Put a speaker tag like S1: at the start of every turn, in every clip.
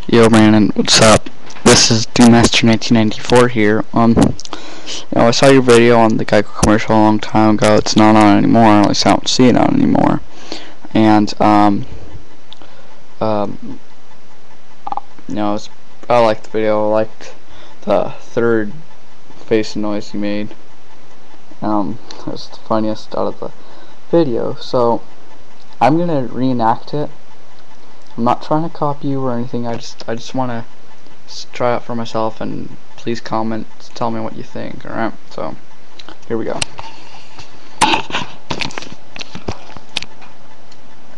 S1: Yo, Brandon, what's up? This is Doommaster1994 here. I saw your video on the Geico commercial a long time ago. It's not on anymore. At least I don't see it on anymore. And I liked the video. I liked the third facing noise you made. It was the funniest out of the video. So I'm gonna reenact it. I'm not trying to copy you or anything. I just want to try it for myself, and please comment, tell me what you think. Alright, so here we go.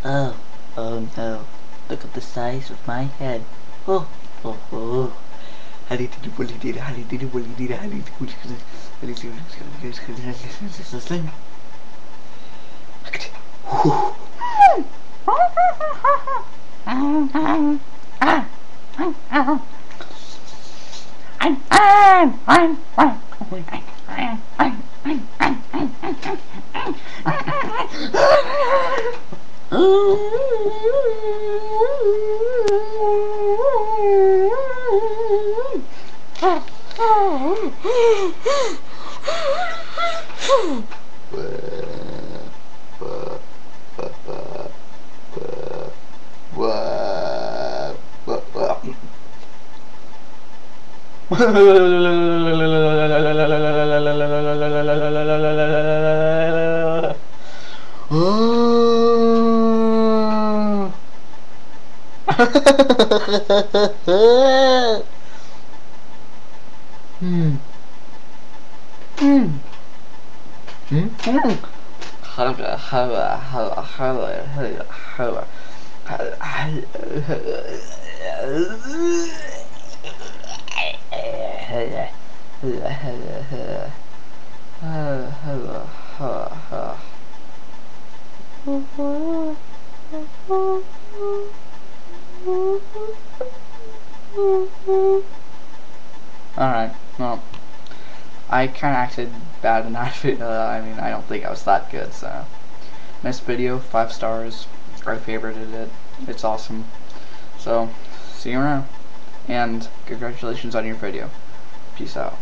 S2: Oh no, look at the size of my head. Oh.
S1: Alright, well, I kinda acted bad in that video. I don't think I was that good, so. Nice video, 5 stars. I favorited it. It's awesome. So, see you around. And congratulations on your video. Peace out.